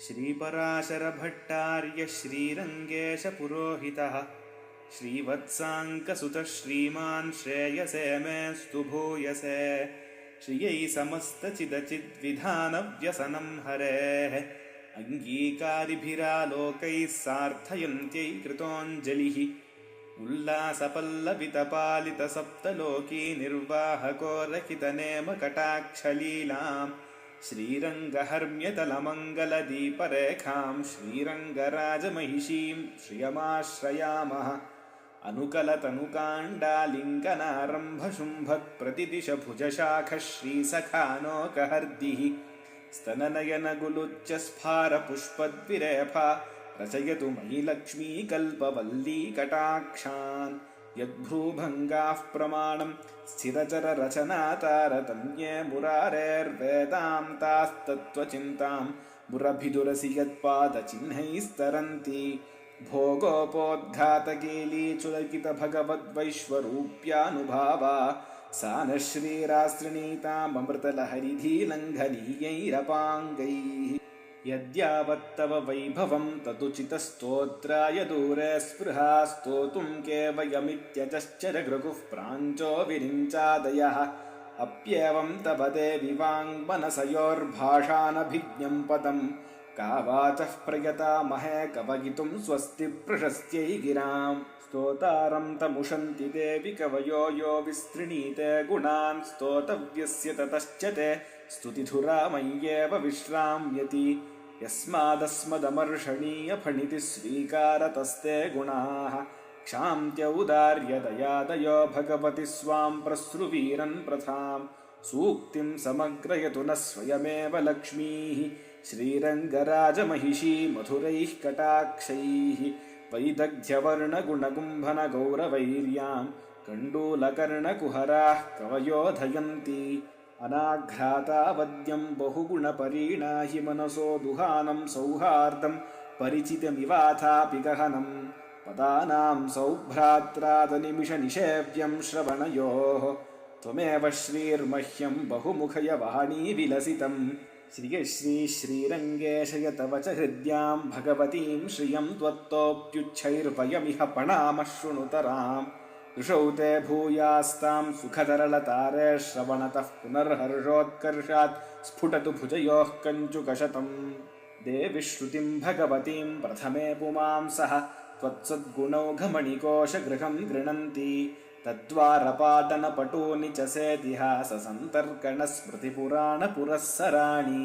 श्रीपराशरभट्टार्य श्रीरङ्गेशपुरोहितः श्रीवत्साङ्कसुतः श्रीमान् श्रेयसे मेऽस्तु भूयसे श्रियै समस्तचिदचिद्विधानव्यसनं हरेः अङ्गीकारिभिरालोकैः सार्थयन्त्यै कृतोऽञ्जलिः उल्लासपल्लवितपालितसप्तलोकी निर्वाहको रहितनेमकटाक्षलीलाम् श्रीरङ्गहर्म्यतलमङ्गलदीपरेखां श्रीरङ्गराजमहिषीं श्रियमाश्रयामः अनुकलतनुकाण्डालिङ्गनारम्भशुम्भप्रतिदिशभुजशाखः श्रीसखानोकहर्दिः स्तननयनगुलुच्चस्फारपुष्पद्विरेफा रचयतु मयि लक्ष्मीकल्पवल्लीकटाक्षान् यद्भ्रूभङ्गाः प्रमाणं स्थिरचररचनातारतम्ये मुरारेर्वेदान्तास्तत्त्वचिन्तां मुरभिदुरसि यत्पादचिह्नैस्तरन्ति भोगोपोद्घातकेलीचुलकितभगवद्वैश्वरूप्यानुभावा सा नः श्रीरास्त्रिणीताममृतलहरिधीलङ्घनीयैरपाङ्गैः यद्यावत्तव वैभवं तदुचितस्तोत्राय दूरे स्पृहा स्तोतुं केवयमित्यजश्चरगृगुः प्राञ्चो विरिञ्चादयः अप्येवं तव देवि वाङ्मनसयोर्भाषानभिज्ञं पदं का वाचः प्रयतामहे कवयितुं स्वस्ति प्रशस्त्यै गिराम् स्तोतारं तमुशन्ति देवि कवयो यो विस्तृणीते गुणान् स्तोतव्यस्य ततश्च ते स्तुतिधुरा मय्येव विश्राम्यति यस्मादस्मदमर्षणीयफणिति स्वीकारतस्ते गुणाः क्षान्त्यौदार्यदयादयो भगवति स्वां प्रसृवीरन् प्रथां सूक्तिं समग्रयतु नः स्वयमेव लक्ष्मीः श्रीरङ्गराजमहिषी मधुरैः कटाक्षैः वैदग्ध्यवर्णगुणगुम्भनगौरवैर्यां कण्डूलकर्णकुहराः कवयोधयन्ति अनाघ्रातावद्यं बहुगुणपरीणाहि मनसो दुहानं सौहार्दं परिचितमिवाथापि गहनं पदानां सौभ्रात्रादनिमिषनिषेव्यं श्रवणयोः त्वमेव श्रीर्मह्यं बहुमुखयवाणी विलसितं श्रियश्री श्रीरङ्गेशय तव च हृद्यां भगवतीं श्रियं त्वत्तोऽप्युच्छैर्वयमिह पणामः शृणुतराम् ऋषौ ते भूयास्तां सुखतरलतारे श्रवणतः पुनर्हर्षोत्कर्षात् स्फुटतु भुजयोः कञ्चुकशतम् देवि श्रुतिं भगवतीं प्रथमे पुमांसः त्वत्सद्गुणौघमणिकोशगृहं गृह्णन्ति तद्वारपाटनपटूनि च सेतिहाससन्तर्कणस्मृतिपुराणपुरःसराणि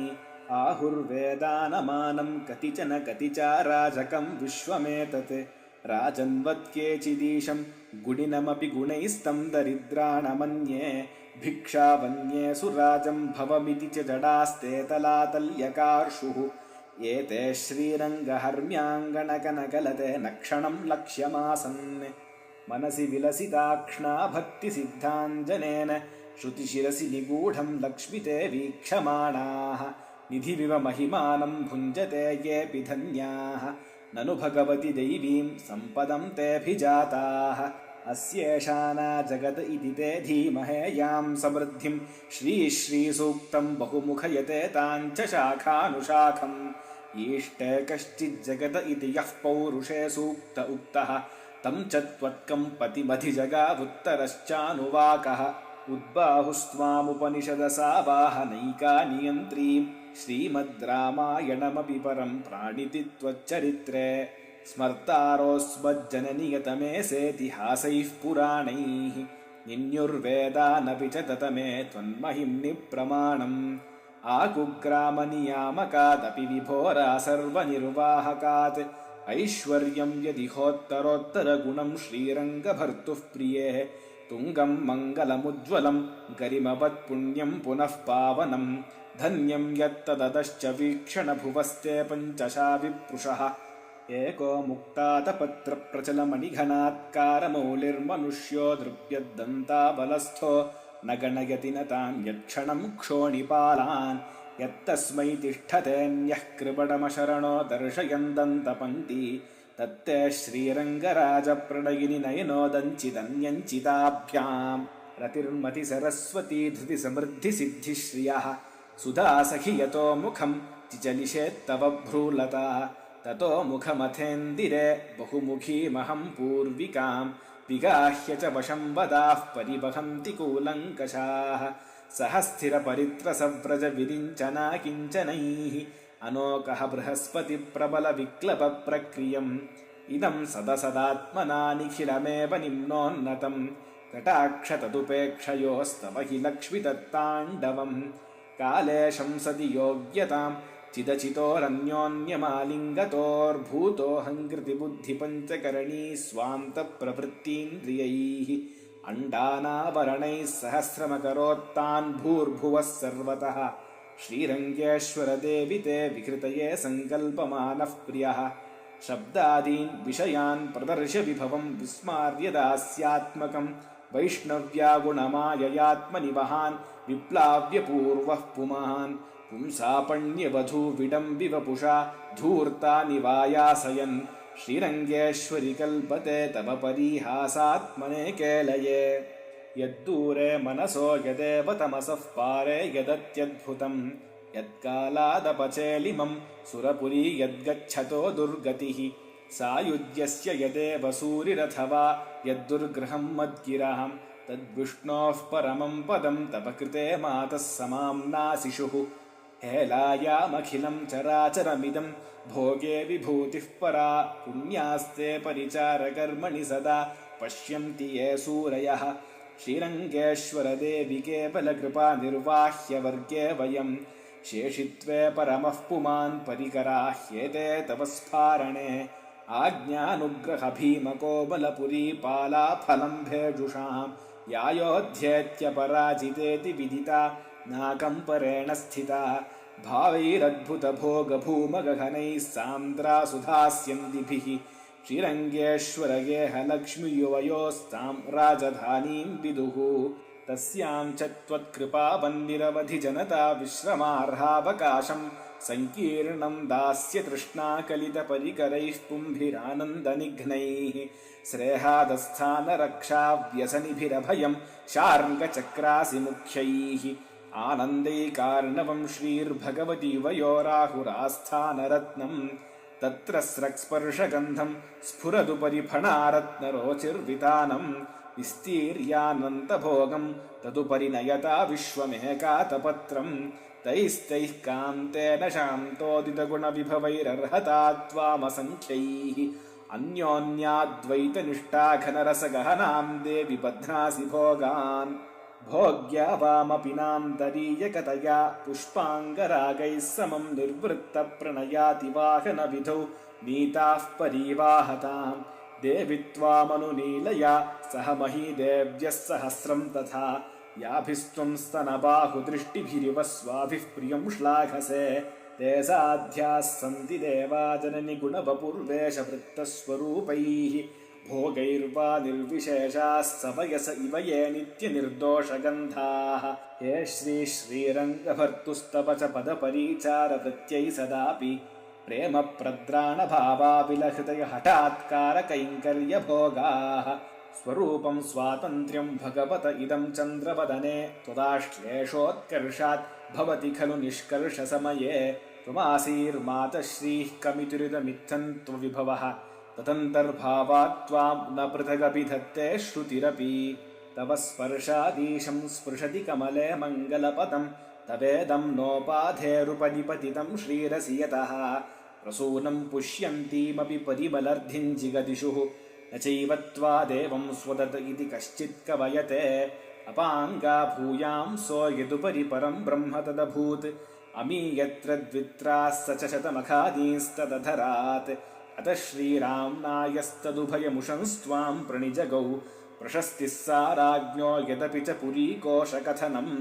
आहुर्वेदानमानं कतिचन कतिचाराजकं विश्वमेतत् राजन्वत्केचिदीशं गुणिनमपि गुणैस्तं दरिद्राणमन्ये भिक्षावन्ये सुराजं भवमिति च जडास्ते तलातल्यकार्षुः एते श्रीरङ्गहर्म्याङ्गणकनकलते नक्षणं लक्ष्यमासन् मनसि विलसिताक्ष्णा भक्तिसिद्धाञ्जनेन श्रुतिशिरसि निगूढं लक्ष्मिते वीक्षमाणाः निधिविव महिमानं भुञ्जते येऽपि धन्याः ननु भगवति दैवीं सम्पदं तेऽभिजाताः अस्येषाना जगत् इति ते धीमहे यां समृद्धिं श्रीसूक्तं बहुमुखयते ताञ्च शाखानुशाखम् ईष्टे कश्चिज्जगत इति यः पौरुषे सूक्त उक्तः तं च त्वत्कम्पतिमधिजगावुत्तरश्चानुवाकः उद्बाहुस्त्वामुपनिषदसावाहनैका नियन्त्रीं श्रीमद् रामायणमपि परं प्राणिति त्वच्चरित्रे स्मर्तारोऽस्मज्जननियतमेसेतिहासैः पुराणैः निन्युर्वेदानपि च ततमे त्वन्महिम्नि प्रमाणम् आकुग्रामनियामकादपि विभोरा सर्वनिर्वाहकात् ऐश्वर्यं यदिहोत्तरोत्तरगुणं श्रीरङ्गभर्तुः प्रिये तुङ्गं मङ्गलमुज्ज्वलं गरिमवत्पुण्यं पुनः पावनं धन्यं यत्तदश्च वीक्षणभुवस्ते पञ्चशा विप्रुषः एको मुक्तातपत्रप्रचलमणिघनात्कारमौलिर्मनुष्यो दृप्यद्दन्ताबलस्थो न गणयति न तान् यत्क्षणं क्षोणिपालान् यत्तस्मै तिष्ठतेऽन्यः कृपणमशरणो दर्शयन्दन्तपङ्क्ति तत्ते श्रीरङ्गराजप्रणयिनि नयनोदञ्चिदन्यञ्चिताभ्याम् रतिर्मति सरस्वती धृति समृद्धि सिद्धिश्रियः सुधा सखि यतो मुखं चिचलिषेत्तव भ्रूलता ततो मुखमथेन्दिरे बहुमुखीमहं पूर्विकां विगाह्य च वशं वदाः परिवहन्ति कूलङ्कषाः सह स्थिरपरित्रसव्रज विरिञ्चना किञ्चनैः अनोकः बृहस्पतिप्रबलविक्लबप्रक्रियम् इदं सदसदात्मना निखिलमेव निम्नोन्नतं कटाक्षतदुपेक्षयोस्तव हि लक्ष्मिदत्ताण्डवम् काले शंसति योग्यतां चिदचितोरन्योन्यमालिङ्गतोर्भूतोऽहङ्कृति बुद्धिपञ्चकरणी स्वान्तप्रवृत्तीन्द्रियैः अण्डानावरणैः सहस्रमकरोत्तान् भूर्भुवः सर्वतः श्रीरङ्गेश्वरदेवि ते विकृतये सङ्कल्पमानः प्रियः शब्दादीन् विषयान् प्रदर्श्य विभवं विस्मार्य दास्यात्मकं वैष्णव्यागुणमाययात्मनि महान् विप्लाव्यपूर्वः पुमान् पुंसापण्यवधूविडम्बिवपुषा धूर्ता निवायासयन् श्रीरङ्गेश्वरि कल्पते तव परिहासात्मने केलये यद्दूरे मनसो यदेव तमसः पारे यदत्यद्भुतम् यत्कालादपचेलिमं सुरपुरी यद्गच्छतो दुर्गतिः सायुज्यस्य यदेव सूरिरथवा यद्दुर्गृहं मद्गिरां तद्विष्णोः परमं पदं तव कृते मातः समां नासिषुः हेलायामखिलं चराचरमिदं भोगे विभूतिः परा पुण्यास्ते परिचारकर्मणि सदा पश्यन्ति ये सूरयः श्रीरङ्गेश्वरदेवि केवलकृपा निर्वाह्य वर्गे वयं शेषित्वे परमः पुमान् परिकराह्येते तव स्फारणे आज्ञानुग्रह भीमकोमलपुरी पालाफलं भेजुषां यायोध्येत्यपराजितेति विदिता नाकम्परेण स्थिता भावैरद्भुतभोगभूमगहनैः सान्द्रा सुधास्यन्दिभिः श्रीरङ्गेश्वरगेह लक्ष्मीयुवयोस्तां राजधानीं विदुः तस्यां च त्वत्कृपावन्निरवधिजनता विश्रमार्हावकाशं सङ्कीर्णं दास्य तृष्णाकलितपरिकरैः पुंभिरानन्दनिघ्नैः श्रेहादस्थानरक्षाव्यसनिभिरभयं शार्ङ्गचक्रासि मुख्यैः आनन्दैकार्णवं श्रीर्भगवति वयोराहुरास्थानरत्नम् तत्र स्रक्स्पर्शगन्धं स्फुरदुपरि फणारत्नरोचिर्वितानम् विस्तीर्यानन्तभोगं तदुपरि नयता विश्वमेकातपत्रम् तैस्तैः कान्तेन शान्तोदितगुणविभवैरर्हता त्वामसङ्ख्यैः अन्योन्याद्वैतनिष्ठाघनरसगहनां देवि बध्नासि भोगान् भोग्या वामपि नान्तरीयकतया पुष्पाङ्गरागैः समं निर्वृत्तप्रणयातिवाहनविधौ नीताः परीवाहताम् देवि त्वामनुनीलया सह महीदेव्यः सहस्रं तथा याभिस्त्वं स्तनबाहुदृष्टिभिरिव स्वाभिः प्रियं श्लाघसे ते साध्याः सन्ति देवा जननि गुणवपुर्वेशवृत्तस्वरूपैः भोगैर्वा निर्विशेषाः सवयस इव ये नित्यनिर्दोषगन्धाः हे श्रीरङ्गभर्तुस्तव च पदपरीचारवृत्यै सदापि प्रेमप्रद्राणभावाविलहृतय हठात्कारकैङ्कर्यभोगाः स्वरूपं स्वातन्त्र्यं भगवत इदं चन्द्रवदने त्वदाश्लेषोत्कर्षात् भवति खलु निष्कर्षसमये त्वमासीर्मातश्रीः कमितुरिदमित्थं त्वविभवः तदन्तर्भावात् त्वां न पृथगभिधत्ते श्रुतिरपि तव स्पर्शादीशं स्पृशति कमले मङ्गलपदं तवेदं नोपाधेरुपनिपतितं श्रीरसियतः प्रसूनं पुष्यन्तीमपि परिमलर्धिं जिगदिषुः न चैव त्वादेवं स्वदत इति कश्चित् कवयते अपाङ्गा भूयांसो यदुपरि परं ब्रह्म तदभूत् अमी यत्र द्वित्राः स च शतमखादींस्तदधरात् अतः श्रीराम्नायस्तदुभयमुषंस्त्वां प्रणिजगौ प्रशस्तिः साराज्ञो यदपि च पुरीकोशकथनम्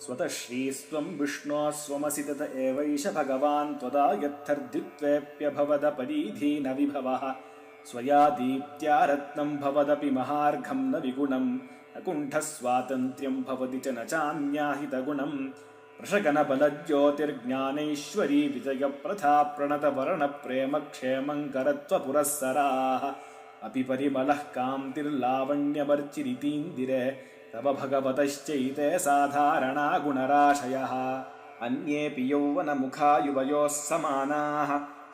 स्वतः श्रीस्त्वं विष्णोः स्वमसि तत एवैष भगवान् त्वदा यत्थर्दित्वेऽप्यभवदपरीधीनविभवः स्वया दीप्त्या रत्नं भवदपि महार्घं न विगुणं न कुण्ठस्वातन्त्र्यं भवति च न चान्याहितगुणम् प्रशकनबलज्योतिर्ज्ञानैश्वरी विजयप्रथा प्रणतवर्णप्रेमक्षेमं करत्वपुरःसराः अपि परिमलः कान्तिर्लावण्यमर्चिरितीन्दिरे तव भगवतश्चैते साधारणा गुणराशयः अन्येऽपि यौवनमुखा युवयोः समानाः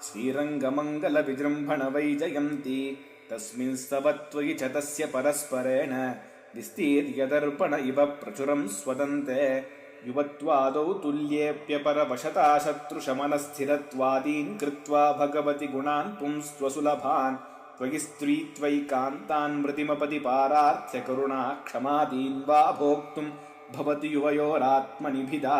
श्रीरङ्गमङ्गलविजृम्भणवैजयन्ती तस्मिंस्तव त्वयि च तस्य परस्परेण विस्तीर्यदर्पण इव प्रचुरं स्वदन्ते युवत्वादौ तुल्येऽप्यपरवशता शत्रुशमनस्थिरत्वादीन् कृत्वा भगवति गुणान् पुंस्त्वसुलभान् त्वयि स्त्रीत्वैकान्तान् मृतिमपदि पारार्थ्य करुणा क्षमादीन् वा भोक्तुं भवति युवयोरात्मनिभिदा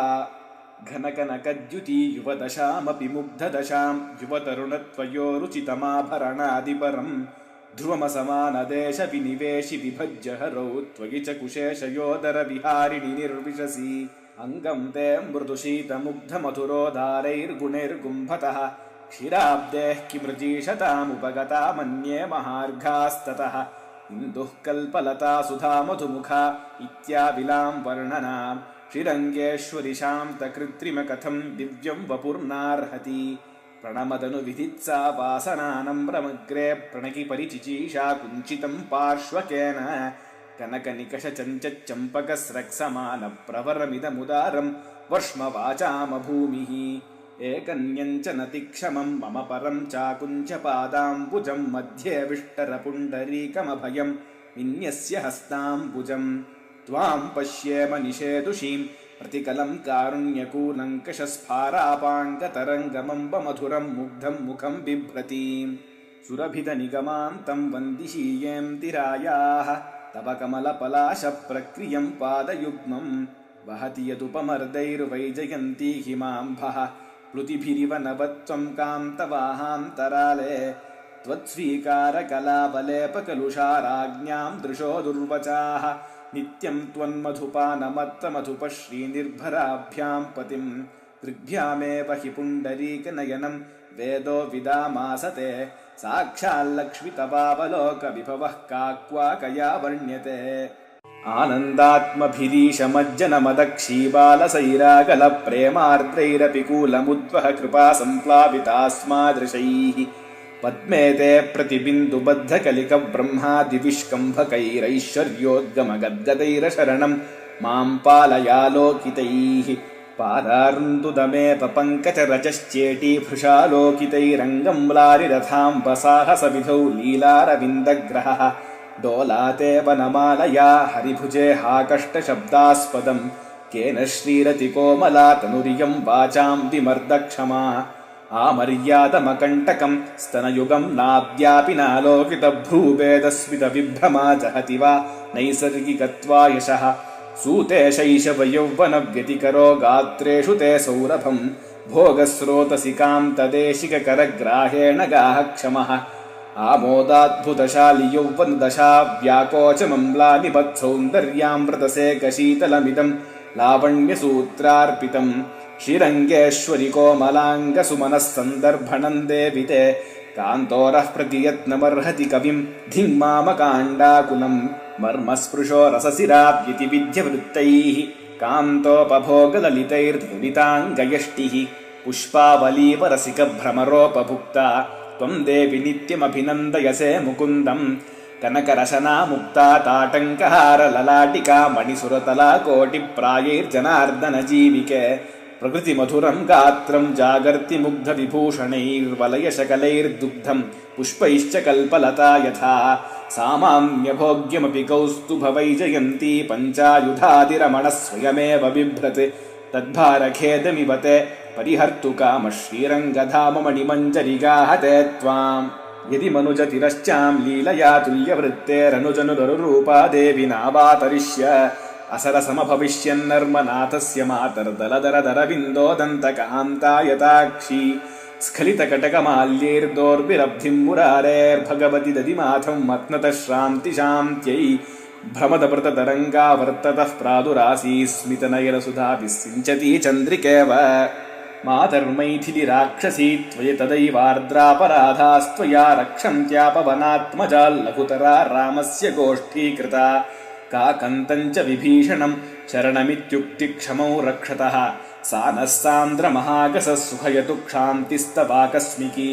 घनकनकद्युति युवदशामपि मुग्धदशां युवतरुणत्वयोरुचितमाभरणादिपरं ध्रुवमसमानदेशविनिवेशि विभज्य हरौ त्वयि च कुशेशयोदरविहारिणि निर्विशसि अङ्गं ते मृदुशीतमुग्धमधुरोदारैर्गुणैर्गुम्भतः क्षीराब्देः किमृजीषतामुपगता मन्ये महार्घास्ततः इन्दुः कल्पलता सुधा मधुमुखा इत्याविलां वर्णनाम् श्रीरङ्गेश्वरि शान्तकृत्रिमकथं दिव्यं वपुर्नार्हति प्रणमदनुविधित्सा वासनानम्रमग्रे प्रणकि परिचिचीषा कुञ्चितं पार्श्वकेन कनकनिकषचञ्चम्पकस्रक्समानप्रवरमिदमुदारं वर्ष्मवाचामभूमिः एकन्यञ्च नतिक्षमं मम परं चाकुञ्चपादाम्बुजं मध्ये विष्टरपुण्डरीकमभयं विन्यस्य हस्ताम्बुजम् त्वां पश्येम निषेदुषीं प्रतिकलं कारुण्यकूलङ्कषस्फारापाङ्गतरङ्गमम्बमधुरं मुग्धं मुखं बिभ्रतीं सुरभितनिगमान्तं वन्दिशीयेऽन्तिरायाः तव कमलपलाशप्रक्रियं पादयुग्मं वहति यदुपमर्दैर्वैजयन्ती हिमाम्भः प्लुतिभिरिव नवत्वं कान्तवाहान्तराले त्वत्स्वीकारकलापलेपकलुषाराज्ञां दृशो दुर्वचाः नित्यं त्वन्मधुपानमत्तमधुपश्रीनिर्भराभ्यां पतिं दृग्भ्यामेव हि पुण्डरीकनयनं वेदो विदामासते साक्षाल्लक्ष्मितवावलोकविभवः काक्वाकया वर्ण्यते आनन्दात्मभिरीशमज्जनमदक्षीबालसैरागलप्रेमार्द्रैरपि कूलमुद्वह कृपासम्प्लावितास्मादृशैः पद्मे ते प्रतिबिन्दुबद्धकलिकब्रह्मादिविष्कम्भकैरैश्वर्योद्गमगद्गदैरशरणं मां पालयालोकितैः पादार्न्दुदमेपपङ्कजरजश्चेटीभृशालोकितैरङ्गं म्लारिरथाम्बसाहसविधौ लीलारविन्दग्रहः डोलाते वनमालया हरिभुजे हाकष्टशब्दास्पदं केन श्रीरतिकोमला तनुरियं वाचां विमर्दक्षमा आमर्यादमकण्टकं स्तनयुगं नाद्यापि नालोकितभ्रूभेदस्मितविभ्रमा जहति वा नैसर्गिकत्वा यशः सूते शैशवयौवनव्यतिकरो गात्रेषु ते सौरभं भोगस्रोतसि कान्तदेशिककरग्राहेण गाः क्षमः आमोदाद्भुतशालि यौवनदशा व्याकोचमम्लानिपत्सौन्दर्यामृतसेकशीतलमिदं लावण्यसूत्रार्पितम् श्रीरङ्गेश्वरि कोमलाङ्गसुमनः सन्दर्भणं देवि ते कान्तोरः प्रतियत्नमर्हति कविं धिङ्मामकाण्डाकुलं मर्मस्पृशो रससिराप्यतिविध्यवृत्तैः कान्तोपभोगललितैर्धुरिताङ्गयष्टिः पुष्पावलीपरसिकभ्रमरोपभुक्ता त्वं देवि नित्यमभिनन्दयसे मुकुन्दं कनकरशनामुक्ता ताटङ्कहारललाटिका मणिसुरतला कोटिप्रायैर्जनार्दनजीविके प्रकृतिमधुरं गात्रं जागर्ति मुग्धविभूषणैर्वलयशकलैर्दुग्धं पुष्पैश्च कल्पलता यथा सामान्यभोग्यमपि कौस्तुभवैजयन्ती पञ्चायुधादिरमणः स्वयमेव बिभ्रत् तद्भारखेदमिव ते परिहर्तुकामः श्रीरङ्गधाममणिमञ्जरिगाहते त्वाम् यदि मनुजतिरश्चां लीलया तुल्यवृत्तेरनुजनुरनुरूपा देवि नावातरिष्य असरसमभविष्यन्नर्मनाथस्य मातर्दलदरदरविन्दोदन्तकान्तायताक्षी स्खलितकटकमाल्यैर्दोर्भिरब्धिं मुरारेर्भगवति दधिमाथं मत्नतः श्रान्तिशान्त्यै भ्रमदपृततरङ्गावर्ततः प्रादुरासीस्मितनयनसुधाभिः सिञ्चती चन्द्रिकेव मातर्मैथिली राक्षसी त्वयि तदैवार्द्रापराधास्त्वया रक्षन्त्यापवनात्मजाल्लघुतरा रामस्य गोष्ठीकृता काकन्तञ्च विभीषणं शरणमित्युक्तिक्षमौ रक्षतः सा नः सान्द्रमहागसः सुखयतु क्षान्तिस्तवाकस्मिकी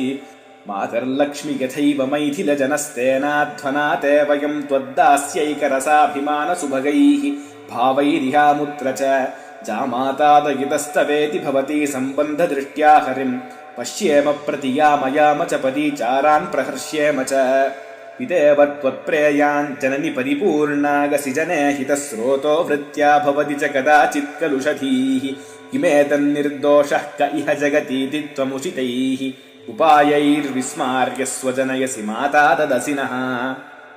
मातर्लक्ष्मि यथैव मैथिलजनस्तेनाध्वना ते वयं त्वद्दास्यैकरसाभिमानसुभगैः भावैरिहामुत्र च जामातादयितस्तवेति भवति सम्बन्धदृष्ट्या हरिम् पश्येम प्रतियामयाम च पदीचारान् प्रहर्ष्येम च पितेव त्वत्प्रेयान् जननि परिपूर्णागसि जने हितस्रोतो वृत्त्या भवति च कदाचित् कलुषधीः किमेतन्निर्दोषः क इह जगतीति त्वमुचितैः उपायैर्विस्मार्य स्वजनयसि माता तदसिनः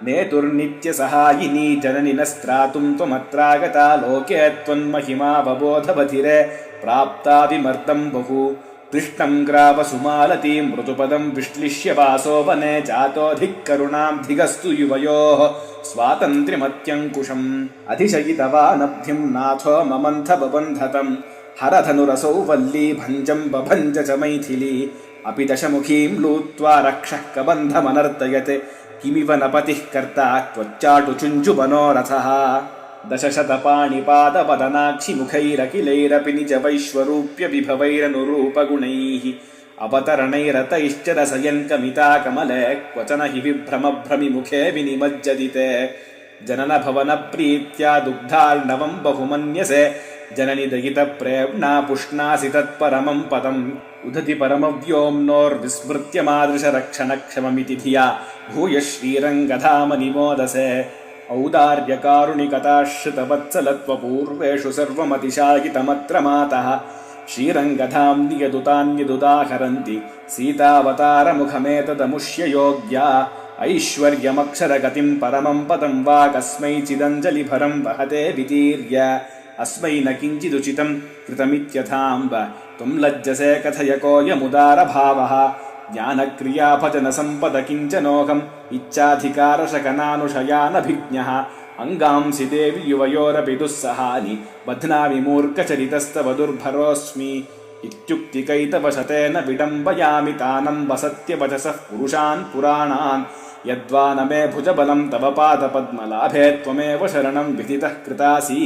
नेतुर्नित्यसहायिनी जननि न स्त्रातुम् त्वमत्रागता लोके त्वन्महिमावबोधबधिरे प्राप्ता विमर्दम् बहु कृष्णम् ग्रावसुमालतीम् मृदुपदम् विश्लिष्य वासोवने जातोऽधिकरुणाम् धिगस्तु युवयोः स्वातन्त्र्यमत्यङ्कुशम् अधिशयितवानब्धिम् नाथो ममन्थ बबन्धतम् हरधनुरसौ वल्ली भञ्जम् बभञ्ज च मैथिली अपि दशमुखीम् लूत्वा रक्षः कबन्धमनर्दयत् किमिव न पतिः कर्ता त्वच्चाटुचुञ्जुमनोरथः दशशतपाणिपादवदनाक्षिमुखैरखिलैरपि निजवैश्वरूप्य विभवैरनुरूपगुणैः अवतरणैरतैश्च रसयन् कमिता कमले क्वचन हि विभ्रमभ्रमिमुखे विनिमज्जदिते जनन भवन प्रीत्या दुग्धार्णवम् बहुमन्यसे जननि दयितप्रेम्णा पुष्णासि तत्परमम् पदम् उदति परमव्योम्नोर्विस्मृत्य मादृशरक्षणक्षममिति धिया भूयः श्रीरङ्गधामनिमोदसे औदार्यकारुणिकताश्रितवत्सलत्वपूर्वेषु सर्वमतिशायितमत्र मातः श्रीरङ्गधाम्नि यदुतान्यदुदाहरन्ति सीतावतारमुखमेतदमुष्य योग्या ऐश्वर्यमक्षरगतिम् परमम् पदम् वा कस्मैचिदञ्जलिभरम् वहते वितीर्य अस्मै न किञ्चिदुचितम् कृतमित्यथाम्ब त्वम् लज्जसे कथय कोऽयमुदारभावः ज्ञानक्रियाभजनसम्पद किञ्चनोऽहम् इच्छाधिकारशकनानुशयानभिज्ञः अङ्गांसि देवि युवयोरपि दुःसहानि बध्नामि मूर्खचरितस्तव दुर्भरोऽस्मि इत्युक्तिकैतवशतेन विडम्बयामि तानम् वसत्यवचसः पुरुषान् पुराणान् यद्वा न मे भुजबलम् तव पादपद्मलाभे त्वमेव शरणम् विदितः कृतासि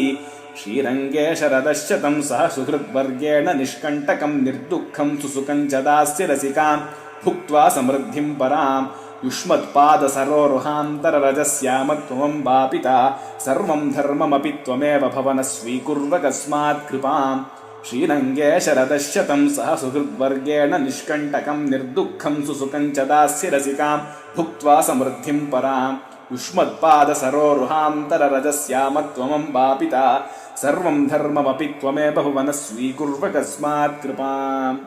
श्रीरङ्गे शरदश्शतम् सह सुहृद्वर्गेण निष्कण्टकम् निर्दुःखम् सुसुखम् च दास्य रसिकाम् भुक्त्वा समृद्धिम् पराम् युष्मत्पादसरोरुहान्तररजस्यामत्वमम् वापिता सर्वम् धर्ममपि त्वमेव भवन स्वीकुर्व कस्मात् कृपाम् श्रीरङ्गे शरदश्शतम् सह सुहृद्वर्गेण निष्कण्टकम् निर्दुःखम् सुसुखम् च दास्य रसिकाम् भुक्त्वा समृद्धिम् पराम् युष्मत्पादसरोरुहान्तररजस्यामत्वमम् वापिता सर्वम् धर्ममपि त्वमेव भुवन स्वीकुर्व कस्मात् कृपाम्।